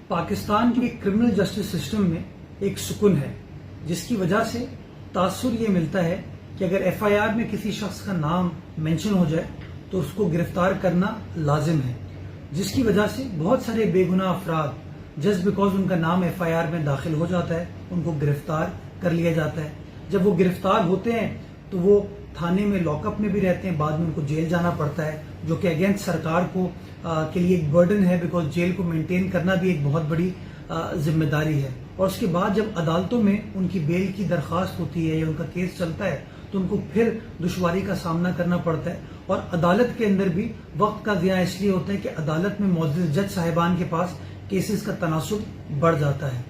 پاکستان کے criminal justice system میں ایک سکون ہے جس کی وجہ سے تاثر یہ ملتا ہے کہ اگر ایف آئی آر میں کسی شخص کا نام مینشن ہو جائے تو اس کو گرفتار کرنا لازم ہے، جس کی وجہ سے بہت سارے بے گناہ افراد جسٹ بیکاز ان کا نام ایف آئی آر میں داخل ہو جاتا ہے ان کو گرفتار کر لیا جاتا ہے۔ جب وہ گرفتار ہوتے ہیں تو وہ تھانے میں لاک اپ میں بھی رہتے ہیں، بعد میں ان کو جیل جانا پڑتا ہے، جو کہ اگینسٹ سرکار کو کے لیے ایک برڈن ہے، بیکاز جیل کو مینٹین کرنا بھی ایک بہت بڑی ذمہ داری ہے۔ اور اس کے بعد جب عدالتوں میں ان کی بیل کی درخواست ہوتی ہے یا ان کا کیس چلتا ہے تو ان کو پھر دشواری کا سامنا کرنا پڑتا ہے، اور عدالت کے اندر بھی وقت کا ضیاع اس لیے ہوتا ہے کہ عدالت میں موجود جج صاحبان کے پاس کیسز کا تناسب بڑھ جاتا ہے۔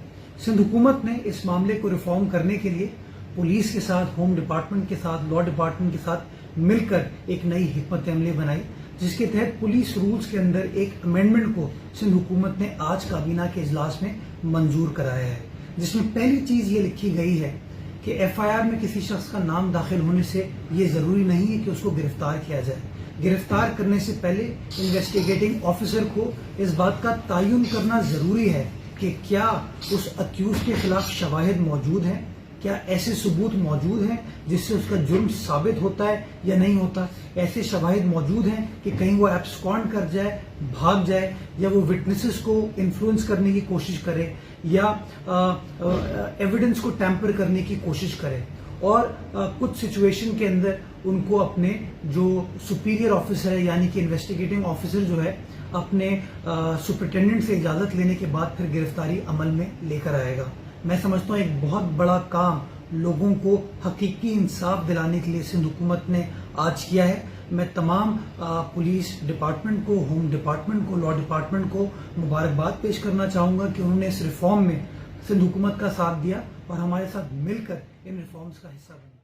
سندھ حکومت نے اس معاملے کو ریفارم کرنے کے لیے پولیس کے ساتھ، ہوم ڈپارٹمنٹ کے ساتھ، لا ڈپارٹمنٹ کے ساتھ مل کر ایک نئی حکمت عملی بنائی، جس کے تحت پولیس رولز کے اندر ایک امینڈمنٹ کو سندھ حکومت نے آج کابینہ کے اجلاس میں منظور کرایا ہے، جس میں پہلی چیز یہ لکھی گئی ہے کہ ایف آئی آر میں کسی شخص کا نام داخل ہونے سے یہ ضروری نہیں ہے کہ اس کو گرفتار کیا جائے۔ گرفتار کرنے سے پہلے انویسٹیگیٹنگ آفیسر کو اس بات کا تعین کرنا ضروری ہے کہ کیا اس اکیوز کے خلاف شواہد موجود ہیں، کیا ایسے ثبوت موجود ہیں جس سے اس کا جرم ثابت ہوتا ہے یا نہیں ہوتا، ایسے شواہد موجود ہیں کہ کہیں وہ ایبسکونڈ کر جائے، بھاگ جائے، یا وہ وٹنسز کو انفلوئنس کرنے کی کوشش کرے یا ایویڈنس کو ٹیمپر کرنے کی کوشش کرے۔ اور کچھ سچویشن کے اندر ان کو اپنے جو سپیریئر آفیسر ہے یعنی کہ انویسٹیگیٹنگ آفیسر جو ہے اپنے سپرنٹینڈنٹ سے اجازت لینے کے بعد پھر گرفتاری عمل میں لے کر آئے گا۔ میں سمجھتا ہوں ایک بہت بڑا کام لوگوں کو حقیقی انصاف دلانے کے لیے سندھ حکومت نے آج کیا ہے۔ میں تمام پولیس ڈپارٹمنٹ کو، ہوم ڈپارٹمنٹ کو، لا ڈپارٹمنٹ کو مبارکباد پیش کرنا چاہوں گا کہ انہوں نے اس ریفارم میں سندھ حکومت کا ساتھ دیا اور ہمارے ساتھ مل کر ان ریفارمز کا حصہ بنے۔